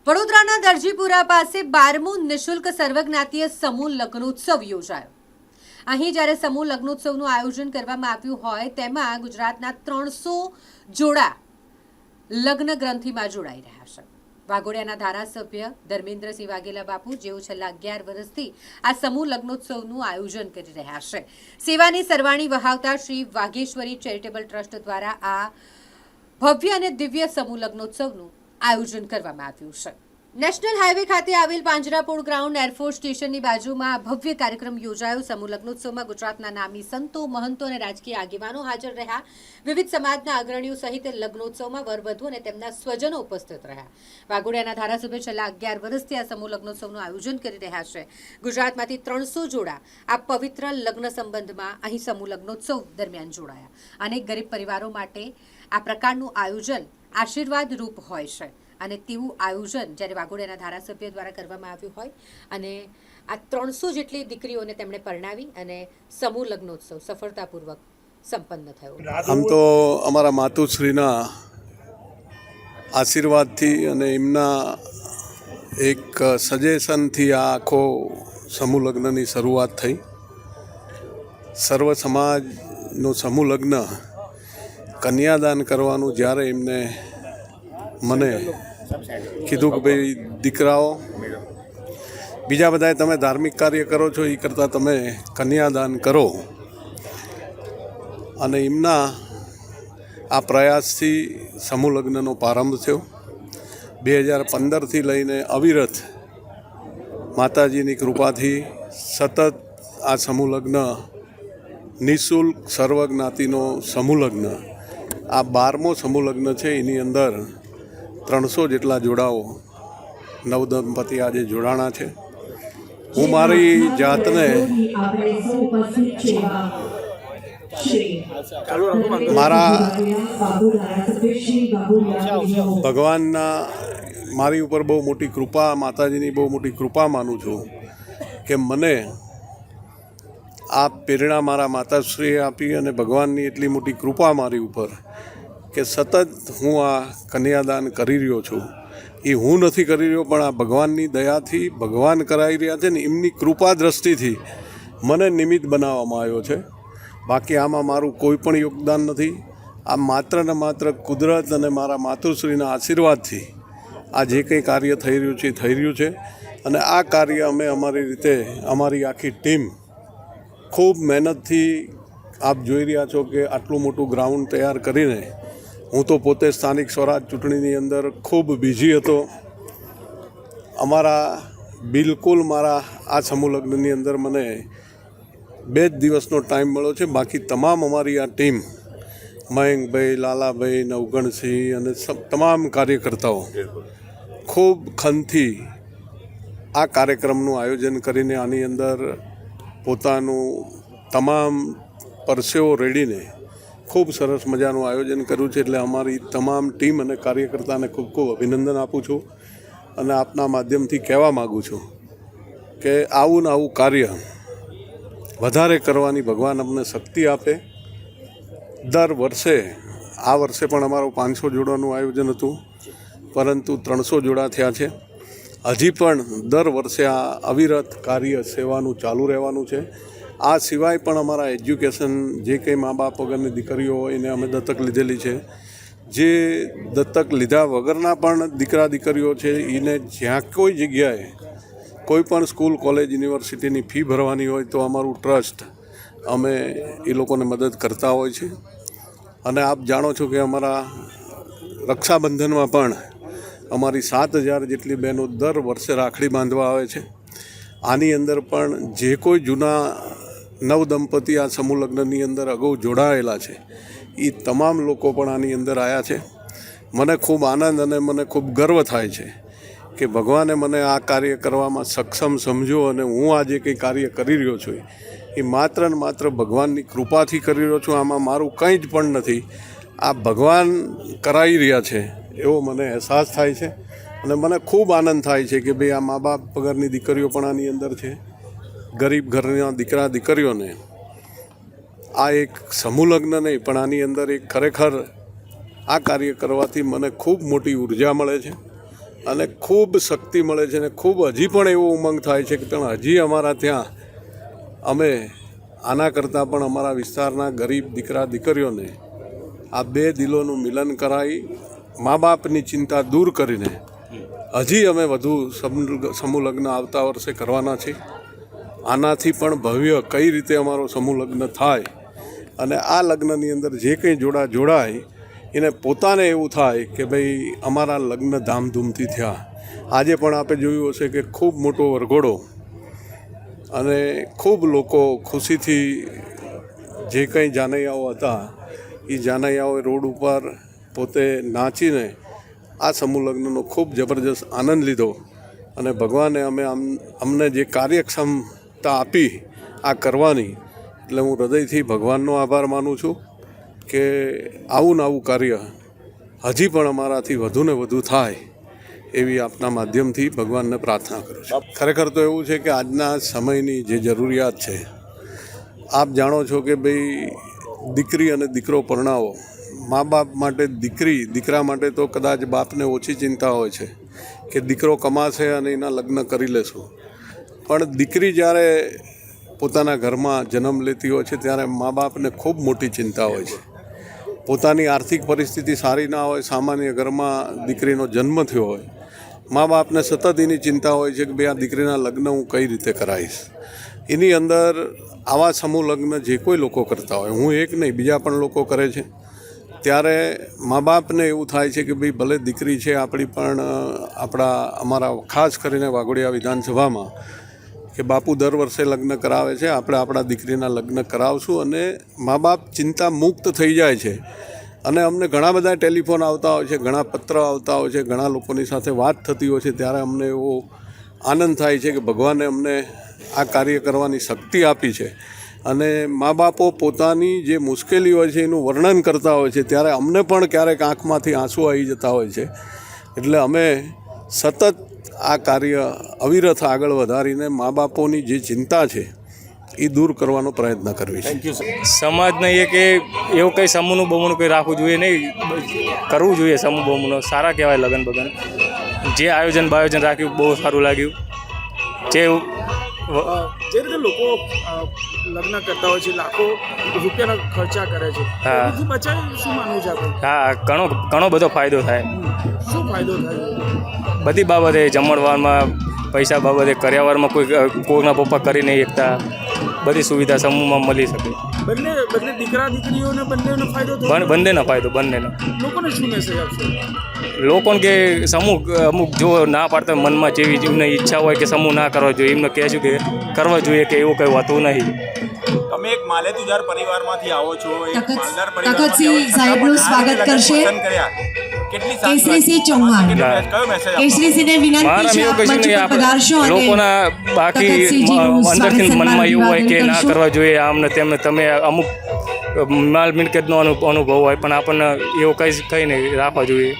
વડોદરાના દરજીપુરા પાસે 12મું નિઃશુલ્ક સર્વજ્ઞાતીય સમૂહ લગ્નોત્સવ યોજાયો. અહીં જ્યારે સમૂહ લગ્નોત્સવનું આયોજન કરવામાં આવ્યું હોય તેમાં ગુજરાતના 300 જોડા લગ્ન ગ્રંથિમાં જોડાઈ રહ્યા છે. વાઘોડિયાના ધારાસભ્ય ધર્મેન્દ્રસિંહ વાઘેલા બાપુ, જેઓ છેલ્લા 11 વર્ષથી આ સમૂહ લગ્નોત્સવનું આયોજન કરી રહ્યા છે, સેવાની સરવાણી વહાવતા શ્રી વાઘેશ્વરી ચેરિટેબલ ટ્રસ્ટ દ્વારા આ ભવ્ય અને દિવ્ય સમૂહ લગ્નોત્સવનું આયોજન કરવામાં આવ્યું છે. નેશનલ હાઈવે ખાતે આવેલ પાંજરાપોળ ગ્રાઉન્ડ એરફોર્સ સ્ટેશનની બાજુમાં ભવ્ય કાર્યક્રમ યોજાયો. સમૂહ લગ્નોત્સવમાં ગુજરાતના નામી સંતો, મહંતો અને રાજકીય આગેવાનો હાજર રહ્યા. વિવિધ સમાજના અગ્રણીઓ સહિત લગ્નોત્સવમાં વરવધુ અને તેમના સ્વજનો ઉપસ્થિત રહ્યા. વાઘોડિયાના ધારાસભ્ય છેલ્લા 11 વર્ષથી આ સમૂહ લગ્નોત્સવનું આયોજન કરી રહ્યા છે. ગુજરાતમાંથી 300 જોડા આ પવિત્ર લગ્ન સંબંધમાં અહીં સમૂહ લગ્નોત્સવ દરમિયાન જોડાયા. અનેક ગરીબ પરિવારો માટે આ પ્રકારનું આયોજન આશીર્વાદ રૂપ હોય છે અને તેવું આયોજન જ્યારે વાઘોડિયાના ધારાસભ્ય દ્વારા કરવામાં આવ્યું હોય અને આ 300 જેટલી દીકરીઓને તેમણે પરણાવી અને સમૂહ લગ્નોત્સવ સફળતાપૂર્વક સંપન્ન થયો. આમ તો અમારા માતુશ્રીના આશીર્વાદથી અને એમના એક સજેશનથી આ આખો સમૂહ લગ્નની શરૂઆત થઈ. સર્વ સમાજનું સમૂહ લગ્ન કન્યાદાન કરવાનું જ્યારે એમને મને કીધું કે ભાઈ દીકરાઓ, બીજા બધાએ તમે ધાર્મિક કાર્ય કરો છો એ કરતાં તમે કન્યાદાન કરો, અને એમના આ પ્રયાસથી સમૂહ લગ્નનો પ્રારંભ થયો. 2015થી લઈને અવિરત માતાજીની કૃપાથી સતત આ સમૂહ લગ્ન, નિઃશુલ્ક સર્વજ્ઞાતિનો સમૂહ લગ્ન, આ 12મો સમૂહ લગ્ન છે. એની અંદર 300 જેટલા જોડાઓ નવદંપતિ આજે જોડાણા છે. હું મારી જાતને મારા ભગવાનના મારી ઉપર બહુ મોટી કૃપા, માતાજીની બહુ મોટી કૃપા માનું છું કે મને આ પ્રેરણા મારા માતાશ્રીએ આપી અને ભગવાનની એટલી મોટી કૃપા મારી ઉપર કે સતત હું આ કન્યાદાન કરી રહ્યો છું. એ હું નથી કરી રહ્યો, પણ આ ભગવાનની દયાથી ભગવાન કરાવી રહ્યા છે ને એમની કૃપા દ્રષ્ટિથી મને નિમિત્ત બનાવવામાં આવ્યો છે. બાકી આમાં મારું કોઈ પણ યોગદાન નથી. આ માત્ર ને માત્ર કુદરત અને મારા માતુશ્રીના આશીર્વાદથી આ જે કંઈ કાર્ય થઈ રહ્યું છે એ થઈ રહ્યું છે. અને આ કાર્ય અમે અમારી રીતે, અમારી આખી ટીમ ખૂબ મહેનતથી, આપ જોઈ રહ્યા છો કે આટલું મોટું ગ્રાઉન્ડ તૈયાર કરીને, હું તો પોતે સ્થાનિક સ્વરાજ ચૂંટણીની અંદર ખૂબ બિઝી હતો. બિલકુલ મારા આ સમૂહ લગ્નની અંદર મને 2 જ દિવસનો ટાઈમ મળ્યો છે. બાકી તમામ અમારી આ ટીમ, મયંકભાઈ, લાલાભાઈ, નવગણસિંહ અને તમામ કાર્યકર્તાઓ ખૂબ ખનથી આ કાર્યક્રમનું આયોજન કરીને આની અંદર પોતાનું તમામ પરસેવો રેડીને ખૂબ સરસ મજાનું આયોજન કર્યું છે. એટલે અમારી તમામ ટીમ અને કાર્યકર્તાને ખૂબ ખૂબ અભિનંદન આપું છું અને આપના માધ્યમથી કહેવા માગું છું કે આવું ને આવું કાર્ય વધારે કરવાની ભગવાન અમને શક્તિ આપે. દર વર્ષે, આ વર્ષે પણ અમારું 500 જોડાનું આયોજન હતું, પરંતુ 300 જોડા થયા છે. હજી પણ દર વર્ષે આ અવિરત કાર્ય સેવાનું ચાલુ રહેવાનું છે. આ સિવાય પણ અમારા એજ્યુકેશન, જે કંઈ મા બાપ વગરની દીકરીઓ હોય એને અમે દત્તક લીધેલી છે. જે દત્તક લીધા વગરના પણ દીકરા દીકરીઓ છે, એને જ્યાં કોઈ જગ્યાએ કોઈ પણ સ્કૂલ, કોલેજ, યુનિવર્સિટીની ફી ભરવાની હોય તો અમારું ટ્રસ્ટ અમે એ લોકોને મદદ કરતા હોય છે. અને આપ જાણો છો કે અમારા રક્ષાબંધનમાં પણ અમારી 7000 જેટલી બહેનો દર વર્ષે રાખડી બાંધવા આવે છે. આની અંદર પણ જે કોઈ જૂના નવદંપતિ આ સમૂહ લગ્નની અંદર અગાઉ જોડાયેલા છે, એ તમામ લોકો પણ આની અંદર આવ્યા છે. મને ખૂબ આનંદ અને મને ખૂબ ગર્વ થાય છે કે ભગવાને મને આ કાર્ય કરવામાં સક્ષમ સમજ્યો અને હું આ જે કંઈ કાર્ય કરી રહ્યો છું એ માત્ર ને માત્ર ભગવાનની કૃપાથી કરી રહ્યો છું. આમાં મારું કંઈ જ પણ નથી. આ ભગવાન કરાવી રહ્યા છે એવો મને અહેસાસ થાય છે. અને મને ખૂબ આનંદ થાય છે કે ભાઈ આ મા બાપ વગરની દીકરીઓ પણ આની અંદર છે. ગરીબ ઘરના દીકરા દીકરીઓને આ એક સમૂહ લગ્ન નહીં, પણ આની અંદર એક ખરેખર આ કાર્ય કરવાથી મને ખૂબ મોટી ઉર્જા મળે છે. અને ખૂબ શક્તિ મળે છે અને ખૂબ હજી પણ એવો ઉમંગ થાય છે કે પણ હજી અમારા ત્યાં અમે આના કરતાં પણ અમારા વિસ્તારના ગરીબ દીકરા દીકરીઓને આ બે દિલોનું મિલન કરાવી મા બાપની ચિંતા દૂર કરીને હજી અમે વધુ સમૂહ લગ્ન આવતા વર્ષે કરવાના છીએ. આનાથી પણ ભવ્ય કઈ રીતે અમારો સમૂહ લગ્ન થાય અને આ લગ્નની અંદર જે કંઈ જોડાય એને પોતાને એવું થાય કે ભાઈ અમારા લગ્ન ધામધૂમથી થયા. આજે પણ આપણે જોયું હશે કે ખૂબ મોટો વરઘોડો અને ખૂબ લોકો ખુશીથી જે કંઈ જાનૈયાઓ હતા એ જાનૈયાઓએ રોડ ઉપર પોતે નાચીને આ સમૂહ લગ્નનો ખૂબ જબરજસ્ત આનંદ લીધો અને ભગવાને અમને જે કાર્યક્ષમતા આપી આ કરવાની, એટલે હું હૃદયથી ભગવાનનો આભાર માનું છું કે આવું ને આવું કાર્ય હજી પણ અમારાથી વધુ ને વધુ થાય એવી આપના માધ્યમથી ભગવાનને પ્રાર્થના કરું છું. ખરેખર તો એવું છે કે આજના સમયની જે જરૂરિયાત છે, આપ જાણો છો કે ભાઈ દીકરી અને દીકરો પરણાવો, મા બાપ માટે દીકરા માટે તો કદાચ બાપને ઓછી ચિંતા હોય છે કે દીકરો કમાશે અને એના લગ્ન કરી લેશું, પણ દીકરી જ્યારે પોતાના ઘરમાં જન્મ લેતી હોય છે ત્યારે મા બાપને ખૂબ મોટી ચિંતા હોય છે. પોતાની આર્થિક પરિસ્થિતિ સારી ના હોય, સામાન્ય ઘરમાં દીકરીનો જન્મ થયો હોય, મા બાપને સતત એની ચિંતા હોય છે કે ભાઈ આ દીકરીના લગ્ન હું કઈ રીતે કરાવીશ. એની અંદર આવા સમૂહ લગ્ન જે કોઈ લોકો કરતા હોય, હું એક નહીં બીજા પણ લોકો કરે છે, ત્યારે મા બાપને એવું થાય છે કે ભાઈ ભલે દીકરી છે આપણી, પણ અમારા ખાસ કરીને વાઘોડિયા વિધાનસભામાં કે બાપુ દર વર્ષે લગ્ન કરાવે છે, આપણે આપણા દીકરીના લગ્ન કરાવશું અને મા બાપ ચિંતા મુક્ત થઈ જાય છે. અને અમને ઘણા બધા ટેલિફોન આવતા હોય છે, ઘણા પત્ર આવતા હોય છે, ઘણા લોકોની સાથે વાત થતી હોય છે, ત્યારે અમને એવો આનંદ થાય છે કે ભગવાને અમને આ કાર્ય કરવાની શક્તિ આપી છે. અને મા બાપો પોતાની જે મુશ્કેલી હોય છે એનું વર્ણન કરતા હોય છે, ત્યારે અમને પણ ક્યારેક આંખમાંથી આંસુ આવી જતા હોય છે. એટલે અમે સતત આ કાર્ય અવિરત આગળ વધારીને મા બાપોની જે ચિંતા છે એ દૂર કરવાનો પ્રયત્ન કરવી છે. સમાજને એ કે એવું કંઈ સમૂહનું બમૂહનું કંઈ રાખવું જોઈએ નહીં, કરવું જોઈએ સમૂહ બમૂહનું. સારા કહેવાય લગ્ન બગન. જે આયોજન રાખ્યું બહુ સારું લાગ્યું. જે રીતે લોકો લગ્ન કરતા હોય છે, લાખો રૂપિયાના ખર્ચા કરે છે, એનાથી બચાવ શું માનવું છે આપણે? હા, ઘણો બધો ફાયદો થાય. શું ફાયદો થાય? બધી બાબતે, જમણવારમાં, પૈસા બાબતે, કર્યાવારમાં કોઈના પપ્પા કરી નહીં શકતા, બધી સુવિધા સમૂહમાં મળી શકે. બંને દીકરા દીકરીઓને બંનેનો ફાયદો થાય. બંનેનો ફાયદો, બંનેનો. લોકોને શું મેસેજ આપશો? લોકોને કે સમૂહ અમુક જો ના પાડતા મનમાં જેવી એમને ઈચ્છા હોય કે સમૂહ ના કરવા જોઈએ, એમને કહેશું કે કરવા જોઈએ, કે એવું કંઈ હોતું નહીં. તમે એક માલેતુજાર પરિવારમાંથી આવો છો, એક માલદાર તખતસિંહ સાહેબનું સ્વાગત કરશે કેસરીસિંહ ચૌહાણ. કેસરીસિંહને વિનંતી છે આપ મંચ પર પધારશો અને લોકોના બાકી અંદરથી મનમાં એવું હોય કે ના કરવા જોઈએ આમને તેમને, તમે અમુક માલ મિલકતનો અનુભવ હોય, પણ આપણને એવું કંઈ નહીં રાખવા જોઈએ.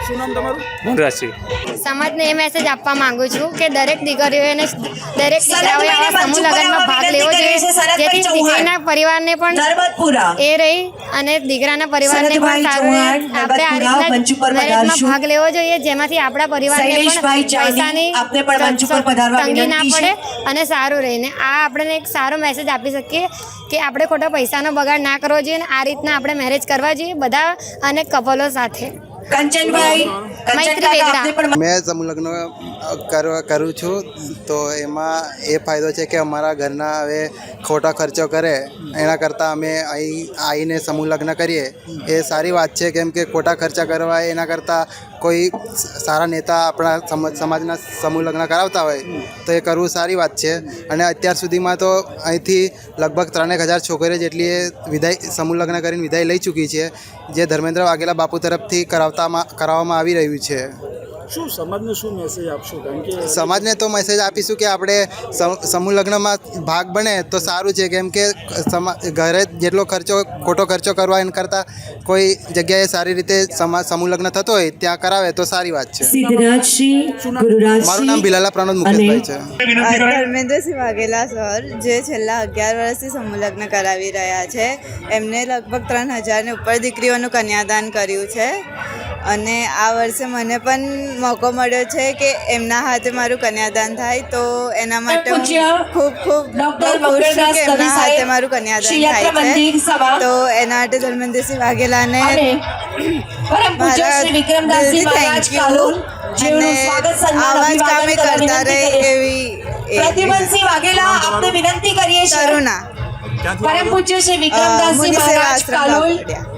શું નામ તમારું? વનરાજસિંહ. સમાજને એ મેસેજ આપવા માંગુ છું કે દરેક દીકરીઓએ અને દરેક દીકરાઓએ આવા સમૂહ લગ્નમાં ભાગ લેવો જોઈએ, જેથી દીકરીના પરિવારને પણ એ રહી અને દીકરાના પરિવારને પણ સારું રહે. આપણે આ રીતના મેરેજમાં ભાગ લેવો જોઈએ, જેમાંથી આપણા પરિવારને પણ પૈસાની તંગી ના પડે અને સારું રહીને આ આપણને એક સારો મેસેજ આપી શકીએ કે આપણે ખોટા પૈસાનો બગાડ ના કરવો જોઈએ અને આ રીતના આપણે મેરેજ કરવા જોઈએ બધા અને કપલો સાથે. મેં સમૂહ લગ્ન કરું છું, તો એમાં એ ફાયદો છે કે અમારા ઘરના હવે ખોટા ખર્ચો કરે એના કરતાં અમે અહીં આવીને સમૂહ લગ્ન કરીએ એ સારી વાત છે. કેમ કે ખોટા ખર્ચા કરવા એના કરતાં કોઈ સારા નેતા આપણા સમાજના સમૂહ લગ્ન કરાવતા હોય તો એ કરવું સારી વાત છે. અને અત્યાર સુધીમાં તો અહીંથી લગભગ 3000 છોકરીઓ જેટલી સમૂહ લગ્ન કરીને વિદાય લઈ ચૂકી છે, જે ધર્મેન્દ્ર વાઘેલા બાપુ તરફથી કરાવવામાં આવી રહ્યું છે. શું સમાજને શું મેસેજ આપશો? કારણ કે સમાજને તો મેસેજ આપીશું કે આપણે સમૂહ લગ્નમાં ભાગ બને તો સારું છે. કેમ કે ઘરે જેટલો ખોટો ખર્ચો કરવા એના કરતાં કોઈ જગ્યાએ સારી રીતે સમૂહ લગ્ન થતો હોય ત્યાં કરાવે તો સારી વાત છે. મારું નામ ભીલાલા પ્રણોદ મુકેશભાઈ છે. ધર્મેન્દ્રસિંહ વાઘેલા સર, જે છેલ્લા 11 વર્ષથી સમૂહ લગ્ન કરાવી રહ્યા છે, એમને લગભગ 3000 ને ઉપર દીકરીઓનું કન્યાદાન કર્યું છે અને આ વર્ષે મને પણ મોકો મળ્યો છે કે એમના હાથે મારું કન્યાદાન થાય, તો એના માટે હું ખૂબ ખૂબ ખુશ છું કે એમના હાથે મારું કન્યાદાન થાય છે. તો એના માટે ધર્મેન્દ્રસિંહ વાઘેલાને મારા દિલથી થેન્ક યુ, અને આવા જ કામે કરતા રહે એવી પ્રદ્યુમનસિંહ વાઘેલા આપને વિનંતી કરીએ છીએ. કરુણા પરમ પૂજ્ય શ્રી વિક્રમદાસજી મુનિ સેવા મહારાજ આશ્રમ કાલોલ બાપડિયા.